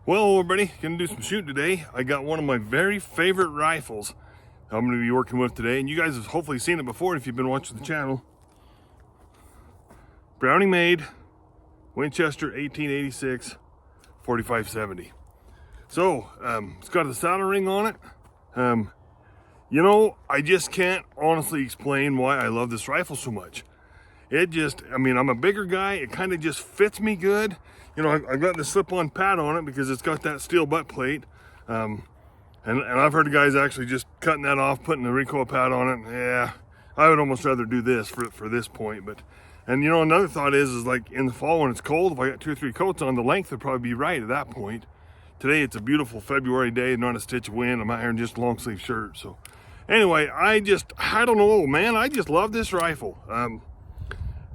Well, everybody, gonna do some shooting today. I got one of my very favorite rifles I'm gonna be working with today, and you guys have hopefully seen it before if you've been watching the channel. Browning made, Winchester 1886 4570. So, it's got a saddle ring on it. You know, I just can't honestly explain why I love this rifle so much. It just, I mean, I'm a bigger guy. It kind of just fits me good. You know, I've got the slip-on pad on it because it's got that steel butt plate. And I've heard of guys actually just cutting that off, putting the recoil pad on it. Yeah, I would almost rather do this for this point. But, and you know, another thought is like in the fall when it's cold, if I got 2 or 3 coats on, the length would probably be right at that point. Today, it's a beautiful February day, not a stitch of wind. I'm out here in just a long sleeve shirt. So anyway, I don't know, man. I just love this rifle.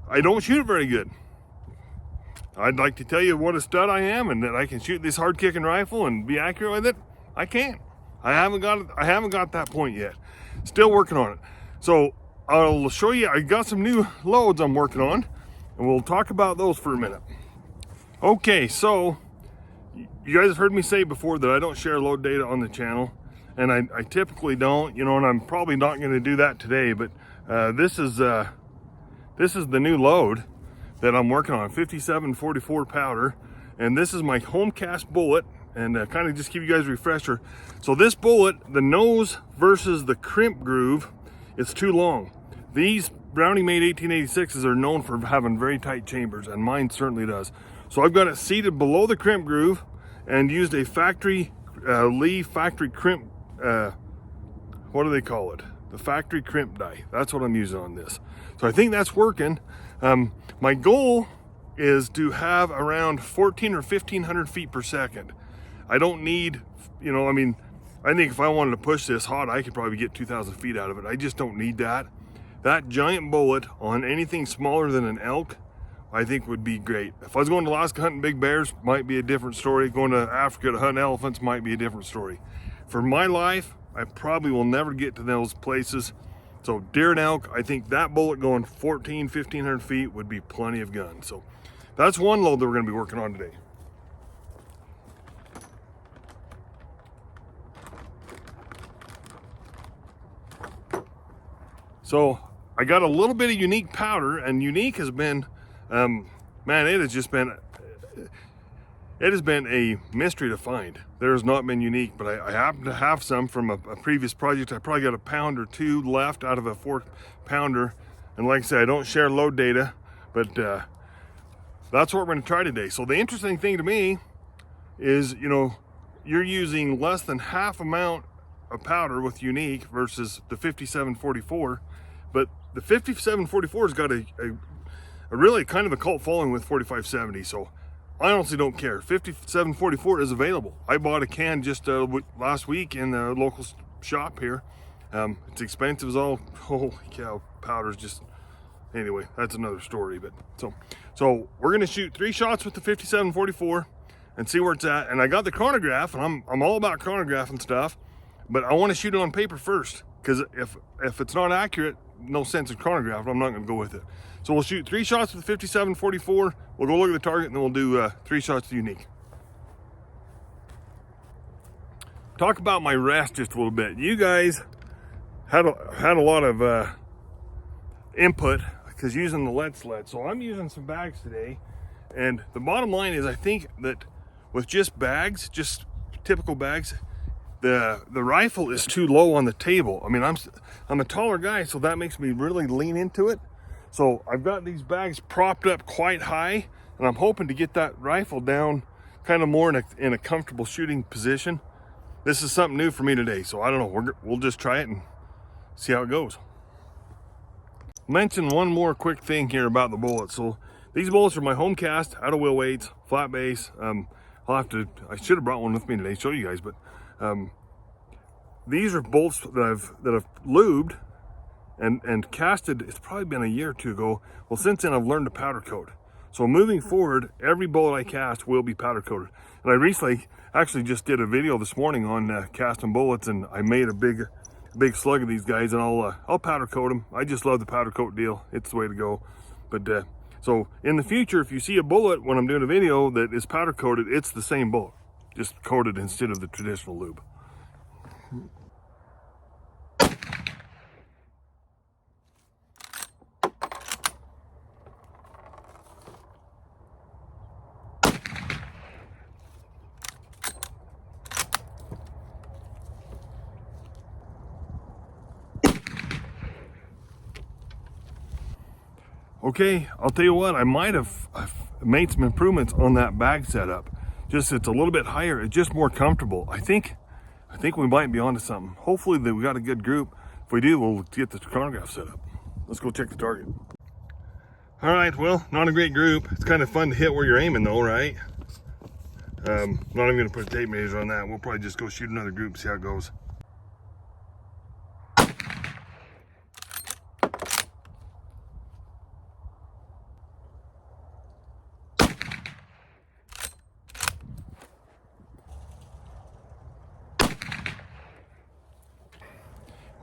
I don't shoot it very good. I'd like to tell you what a stud I am and that I can shoot this hard kicking rifle and be accurate with it. I can't. I haven't got that point yet. Still working on it. So I'll show you, I got some new loads I'm working on and we'll talk about those for a minute. Okay, so you guys have heard me say before that I don't share load data on the channel, and I typically don't, you know, and I'm probably not going to do that today, but this is the new load that I'm working on, 5744 powder, and this is my home cast bullet. And kind of just give you guys a refresher. So this bullet, the nose versus the crimp groove, it's too long. These Browning made 1886s are known for having very tight chambers, and mine certainly does. So I've got it seated below the crimp groove and used a factory Lee factory crimp, what do they call it? The factory crimp die. That's what I'm using on this. So I think that's working. My goal is to have around 14 or 1500 feet per second. I don't need, you know, I mean, I think if I wanted to push this hot, I could probably get 2,000 feet out of it. I just don't need that. That giant bullet on anything smaller than an elk, I think would be great. If I was going to Alaska hunting big bears, might be a different story. Going to Africa to hunt elephants might be a different story. For my life, I probably will never get to those places. So deer and elk, I think that bullet going 14, 1500 feet would be plenty of gun. So that's one load that we're gonna be working on today. So I got a little bit of unique powder, and unique has been, man, it has been a mystery to find. There has not been unique, but I happen to have some from a previous project. I probably got a pound or 2 left out of a 4-pounder. And like I said, I don't share load data, but that's what we're gonna try today. So the interesting thing to me is, you know, you're using less than half amount of powder with unique versus the 5744. But the 5744 has got a really kind of a cult following with 4570. So I honestly don't care. 5744 is available. I bought a can just last week in the local shop here. It's expensive as all, holy cow, powder's just, anyway, that's another story. But so we're gonna shoot 3 shots with the 5744 and see where it's at. And I got the chronograph, and I'm all about chronograph and stuff, but I want to shoot it on paper first, because if it's not accurate, no sense in chronograph. I'm not going to go with it. So we'll shoot 3 shots with the 5744. We'll go look at the target, and then we'll do 3 shots to unique. Talk about my rest just a little bit. You guys had a lot of input because using the lead sled. So I'm using some bags today, and the bottom line is I think that with just bags, just typical bags, the rifle is too low on the table. I mean, I'm a taller guy, so that makes me really lean into it. So I've got these bags propped up quite high, and I'm hoping to get that rifle down kind of more in a comfortable shooting position. This is something new for me today, so I don't know. We'll just try it and see how it goes. Mention one more quick thing here about the bullets. So these bullets are my home cast, out of wheel weights, flat base. I should have brought one with me today to show you guys, but these are bolts that I've lubed and casted. It's probably been a year or 2 ago. Well, since then I've learned to powder coat. So moving forward, every bullet I cast will be powder coated. And I recently actually just did a video this morning on casting bullets, and I made a big slug of these guys, and I'll powder coat them. I just love the powder coat deal. It's the way to go. But so in the future, if you see a bullet when I'm doing a video that is powder coated, it's the same bullet. just coated instead of the traditional lube. Okay, I'll tell you what, I've made some improvements on that bag setup. Just it's a little bit higher, it's just more comfortable. I think we might be onto something. Hopefully that we got a good group. If we do, we'll get the chronograph set up. Let's go check the target. All right, well, not a great group. It's kind of fun to hit where you're aiming though, right? Not even gonna put a tape measure on that. We'll probably just go shoot another group, see how it goes.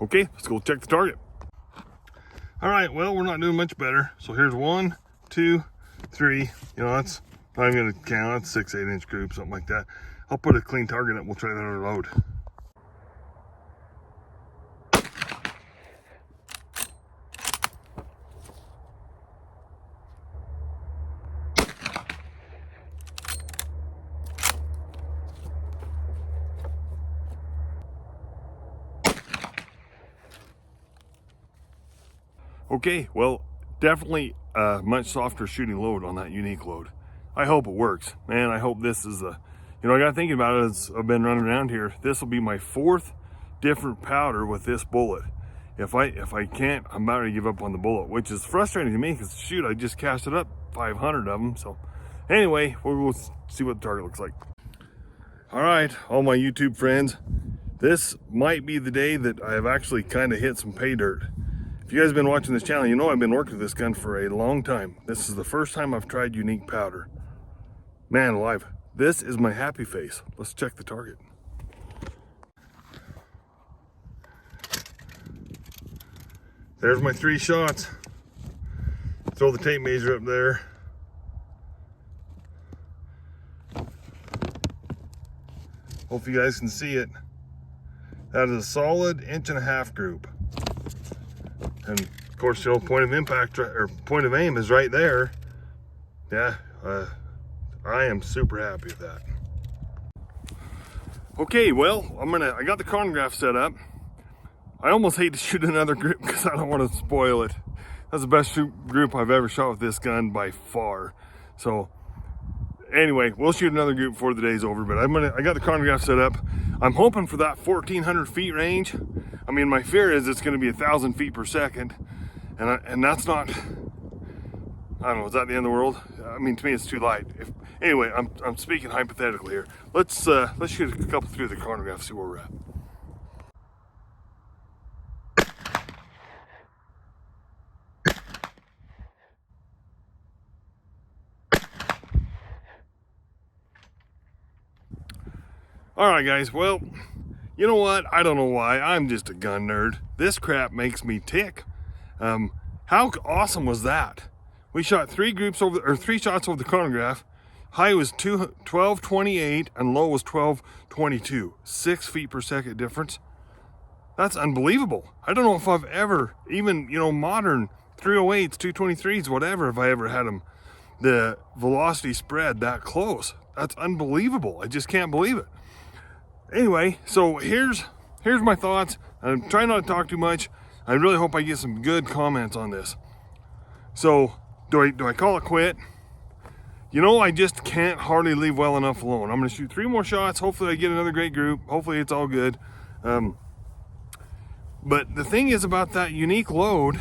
Okay, let's go check the target. All right, well, we're not doing much better. So here's 1, 2, 3. You know, that's not even gonna count. That's 6, 8-inch group, something like that. I'll put a clean target up. We'll try that other load. Okay, well, definitely a much softer shooting load on that unique load. I hope it works. Man, I hope this is a, you know, I got thinking about it as I've been running around here. This will be my 4th different powder with this bullet. If I can't, I'm about to give up on the bullet, which is frustrating to me because shoot, I just cast it up 500 of them. So anyway, we'll see what the target looks like. All right, all my YouTube friends, this might be the day that I've actually kind of hit some pay dirt. If you guys have been watching this channel, you know I've been working with this gun for a long time. This is the first time I've tried unique powder. Man alive, this is my happy face. Let's check the target. There's my 3 shots. Throw the tape measure up there. Hope you guys can see it. That is a solid 1.5 inch group. And of course, the old point of impact or point of aim is right there. Yeah, I am super happy with that. Okay, well, I got the chronograph set up. I almost hate to shoot another group because I don't want to spoil it. That's the best group I've ever shot with this gun by far. So anyway, we'll shoot another group before the day's over, but I got the chronograph set up. I'm hoping for that 1,400 feet range. I mean, my fear is it's going to be 1,000 feet per second, and that's not, I don't know, is that the end of the world? I mean, to me, it's too light. Anyway, I'm speaking hypothetically here. Let's shoot a couple through the chronograph, see where we're at. All right, guys, well, you know what? I don't know why. I'm just a gun nerd. This crap makes me tick. How awesome was that? We shot 3 shots over the chronograph. High was 1228 and low was 1222. 6 feet per second difference. That's unbelievable. I don't know if I've ever, even, you know, modern 308s, 223s, whatever, if I ever had them, the velocity spread that close. That's unbelievable. I just can't believe it. Anyway, so here's my thoughts. I'm trying not to talk too much. I really hope I get some good comments on this. So, do I call it quit? You know, I just can't hardly leave well enough alone. I'm gonna shoot 3 more shots. Hopefully I get another great group. Hopefully it's all good. But the thing is about that unique load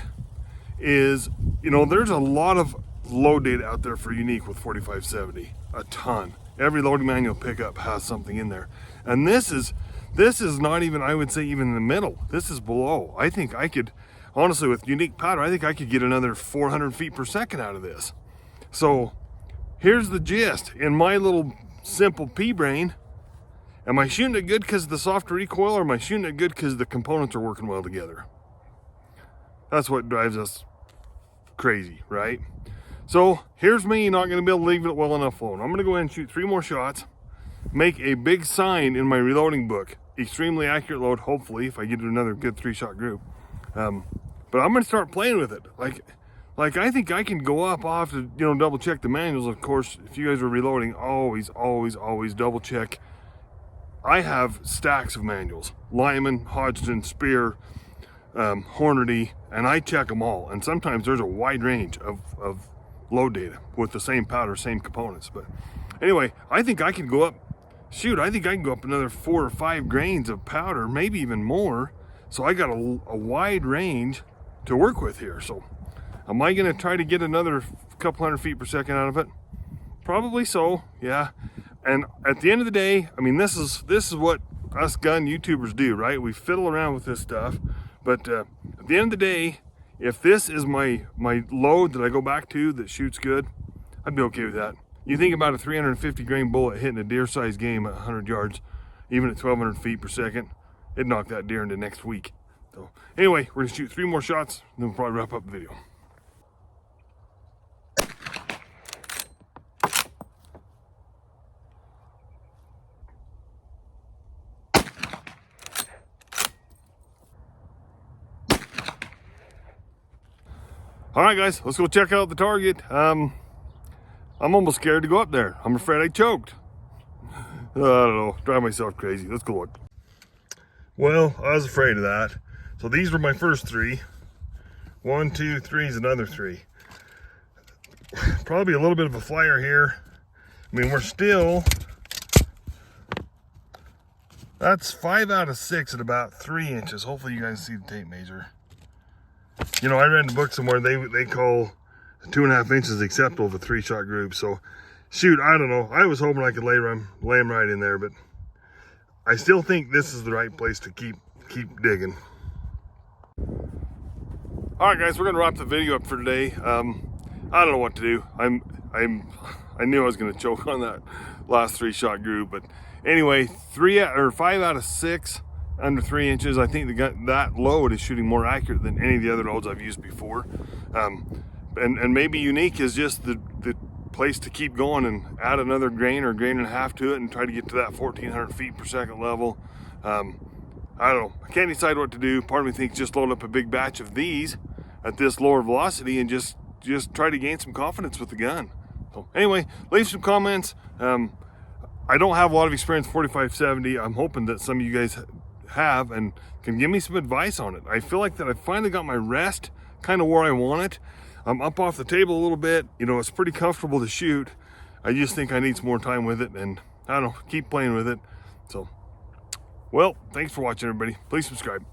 is, you know, there's a lot of load data out there for unique with 4570, a ton. Every loading manual pickup has something in there. And this is not even, I would say, even in the middle. This is below. I think I could, honestly, with unique powder, I think I could get another 400 feet per second out of this. So here's the gist. In my little simple pea brain, am I shooting it good because of the soft recoil, or am I shooting it good because the components are working well together? That's what drives us crazy, right? So here's me not going to be able to leave it well enough alone. I'm going to go ahead and shoot 3 more shots. make a big sign in my reloading book. Extremely accurate load, hopefully, if I get another good 3-shot group. But I'm gonna start playing with it. Like I think I can go up. I'll have to, double check the manuals. Of course, if you guys are reloading, always double check. I have stacks of manuals: Lyman, Hodgson, Spear, Hornady, and I check them all. And sometimes there's a wide range of load data with the same powder, same components. But anyway, I think I can go up. Shoot, I think I can go up another 4 or 5 grains of powder, maybe even more. So I got a wide range to work with here. So am I gonna try to get another couple hundred feet per second out of it? Probably so, yeah. And at the end of the day, I mean, this is what us gun YouTubers do, right? We fiddle around with this stuff. But at the end of the day, if this is my load that I go back to that shoots good, I'd be okay with that. You think about a 350 grain bullet hitting a deer-sized game at 100 yards, even at 1,200 feet per second, it'd knock that deer into next week. So anyway, we're gonna shoot 3 more shots, and then we'll probably wrap up the video. All right, guys, let's go check out the target. I'm almost scared to go up there. I'm afraid I choked. I don't know, drive myself crazy. Let's go look. Well, I was afraid of that. So these were my first 3. 1, 2, 3 is another 3. Probably a little bit of a flyer here. I mean, we're still, that's 5 out of 6 at about 3 inches. Hopefully you guys see the tape measure. I read in the book somewhere they call 2.5 inches acceptable of a 3-shot group. So shoot, I don't know. I was hoping I could lay them right in there, but I still think this is the right place to keep digging. All right, guys, we're gonna wrap the video up for today. I don't know what to do. I knew I was gonna choke on that last 3-shot group, but anyway, 5 out of 6 under 3 inches. I think that load is shooting more accurate than any of the other loads I've used before. And maybe unique is just the place to keep going and add another grain or grain and a half to it and try to get to that 1,400 feet per second level. I don't know. I can't decide what to do. Part of me thinks just load up a big batch of these at this lower velocity and just try to gain some confidence with the gun. So anyway, leave some comments. I don't have a lot of experience 45-70. I'm hoping that some of you guys have and can give me some advice on it. I feel like that I finally got my rest kind of where I want it. I'm up off the table a little bit. It's pretty comfortable to shoot. I just think I need some more time with it, and I don't know, keep playing with it. So, well, thanks for watching, everybody. Please subscribe.